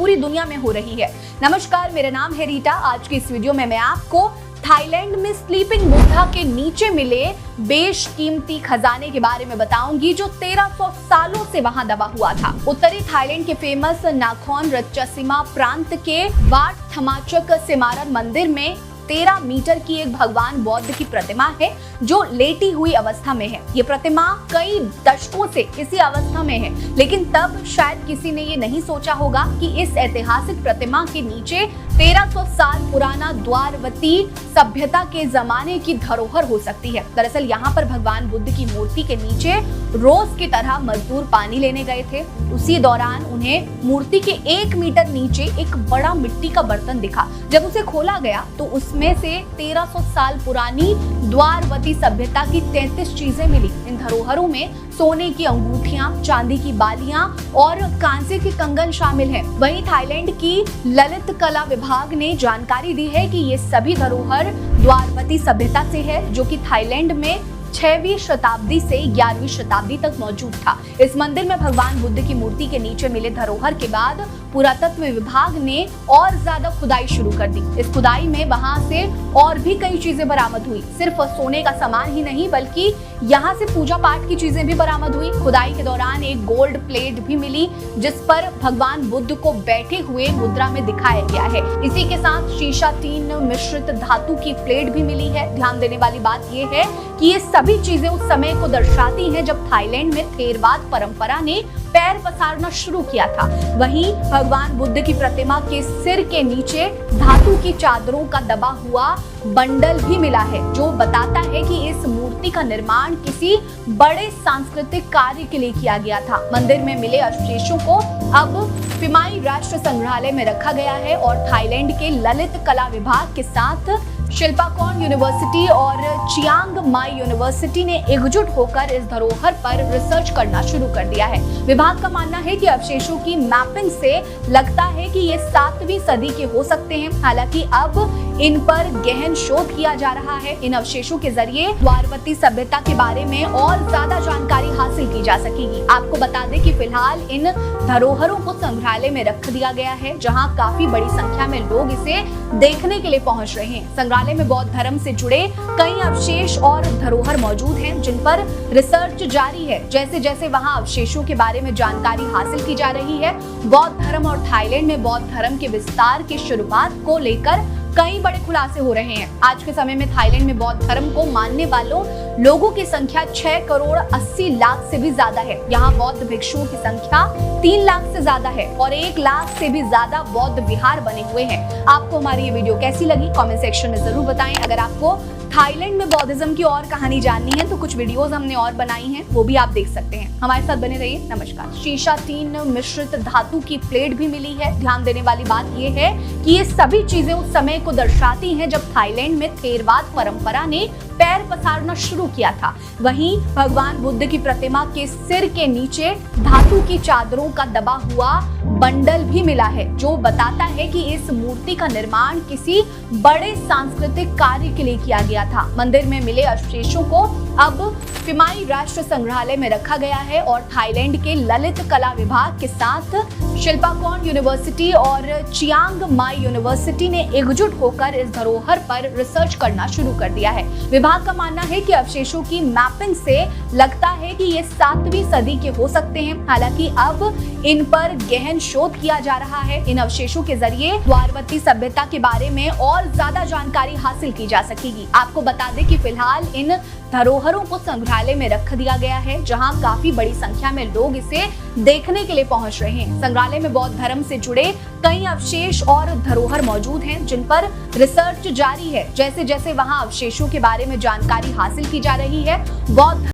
पूरी दुनिया में हो रही है। नमस्कार, मेरा नाम है रीटा। आज की इस वीडियो में मैं आपको थाईलैंड में स्लीपिंग बुद्धा के नीचे मिले बेशकीमती खजाने के बारे में बताऊंगी, जो 1300 सालों से वहां दबा हुआ था। उत्तरी थाईलैंड के फेमस नाखोन रच्चासीमा प्रांत के वाट थमाचक सिमारन मंदिर में 13 मीटर की एक भगवान बौद्ध की प्रतिमा है, जो लेटी हुई अवस्था में है। ये प्रतिमा कई दशकों से इसी अवस्था में है, लेकिन तब शायद किसी ने ये नहीं सोचा होगा कि इस ऐतिहासिक प्रतिमा के नीचे 1300 साल पुराना द्वारवती सभ्यता के जमाने की धरोहर हो सकती है। दरअसल यहाँ पर भगवान बुद्ध की मूर्ति के नीचे रोज की तरह मजदूर पानी लेने गए थे। उसी दौरान उन्हें मूर्ति के 1 मीटर नीचे एक बड़ा मिट्टी का बर्तन दिखा। जब उसे खोला गया तो उसमें से 1300 साल पुरानी द्वारवती सभ्यता की 33 चीजें मिली। इन धरोहरों में सोने की अंगूठियां, चांदी की बालियां और कांसे के कंगन शामिल हैं। वहीं थाईलैंड की ललित कला विभाग ने जानकारी दी है कि ये सभी धरोहर द्वारवती सभ्यता से है, जो कि थाईलैंड में 6वीं शताब्दी से 11वीं शताब्दी तक मौजूद था। इस मंदिर में भगवान बुद्ध की मूर्ति के नीचे मिले धरोहर के बाद पुरातत्व विभाग ने और ज्यादा खुदाई शुरू कर दी। इस खुदाई में वहां से और भी कई चीजें बरामद हुई। सिर्फ सोने का सामान ही नहीं, बल्कि यहाँ से पूजा पाठ की चीजें भी बरामद हुई। खुदाई के दौरान एक गोल्ड प्लेट भी मिली, जिस पर भगवान बुद्ध को बैठे हुए मुद्रा में दिखाया गया है। इसी के साथ शीशा 3 मिश्रित धातु की प्लेट भी मिली है। ध्यान देने वाली बात यह है कि ये सभी चीजें उस समय को दर्शाती हैं जब थाईलैंड में थेरवाद परंपरा ने पैर पसारना शुरू किया था। वहीं भगवान बुद्ध की प्रतिमा के सिर के नीचे धातु की चादरों का दबा हुआ बंडल भी मिला है, जो बताता है कि इस मूर्ति का निर्माण किसी बड़े सांस्कृतिक कार्य के लिए किया गया था। मंदिर में मिले अवशेषों को अब पिमाई राष्ट्र संग्रहालय में रखा गया है और थाईलैंड के ललित कला विभाग के साथ शिल्पाकॉन यूनिवर्सिटी और चियांग माई यूनिवर्सिटी ने एकजुट होकर इस धरोहर पर रिसर्च करना शुरू कर दिया है। विभाग का मानना है कि अवशेषों की मैपिंग से लगता है कि ये 7वीं सदी के हो सकते हैं। हालांकि अब इन पर गहन शोध किया जा रहा है। इन अवशेषों के जरिए द्वारवती सभ्यता के बारे में और ज्यादा जानकारी हासिल की जा सकेगी। आपको बता दें कि फिलहाल इन धरोहरों को संग्रहालय में रख दिया गया है, जहां काफी बड़ी संख्या में लोग इसे देखने के लिए पहुंच रहे हैं। संग्रहालय में बौद्ध धर्म से जुड़े कई अवशेष और धरोहर मौजूद हैं, जिन पर रिसर्च जारी है। जैसे जैसे वहां अवशेषों के बारे में जानकारी हासिल की जा रही है, बौद्ध धर्म और थाईलैंड में बौद्ध धर्म के विस्तार की शुरुआत को लेकर कई बड़े खुलासे हो रहे हैं। आज के समय में थाईलैंड में बौद्ध धर्म को मानने वालों लोगों की संख्या 6 करोड़ 80 लाख से भी ज्यादा है। यहाँ बौद्ध भिक्षुओं की संख्या 3 लाख से ज्यादा है और 1 लाख से भी ज्यादा बौद्ध विहार बने हुए हैं। आपको हमारी ये वीडियो कैसी लगी कमेंट सेक्शन में जरूर बताएं। अगर आपको थाईलैंड में बौद्धिज्म की और कहानी जाननी है तो कुछ वीडियोस हमने और बनाई हैं, वो भी आप देख सकते हैं। हमारे साथ बने रहिए। नमस्कार। शीशा 3 मिश्रित धातु की प्लेट भी मिली है। ध्यान देने वाली बात यह है कि ये सभी चीजें उस समय को दर्शाती हैं जब थाईलैंड में थेरवाद परंपरा ने पैर पसारना शुरू किया था। वहीं भगवान बुद्ध की प्रतिमा के सिर के नीचे धातु की चादरों का दबा हुआ बंडल भी मिला है, जो बताता है कि इस मूर्ति का निर्माण किसी बड़े सांस्कृतिक कार्य के लिए किया गया था। मंदिर में मिले अवशेषों को अब पिमाई राष्ट्र संग्रहालय में रखा गया है और थाईलैंड के ललित कला विभाग के साथ शिल्पाकॉन यूनिवर्सिटी और चियांग माई यूनिवर्सिटी ने एकजुट होकर इस धरोहर पर रिसर्च करना शुरू कर दिया है। विभाग का मानना है कि अवशेषों की मैपिंग से लगता है कि ये 7वीं सदी के हो सकते हैं। हालांकि अब इन पर गहन शोध किया जा रहा है। इन अवशेषों के जरिए द्वारवती सभ्यता के बारे में और ज्यादा जानकारी हासिल की जा सकेगी। आपको बता दें कि फिलहाल इन धरोहरों को संग्रहालय में रख दिया गया है, जहां काफी बड़ी संख्या में लोग इसे देखने के लिए पहुंच रहे हैं। संग्रहालय में बौद्ध धर्म से जुड़े कई अवशेष और धरोहर मौजूद हैं, जिन पर रिसर्च जारी है। जैसे जैसे वहां अवशेषों के बारे में जानकारी हासिल की जा रही है, बौद्ध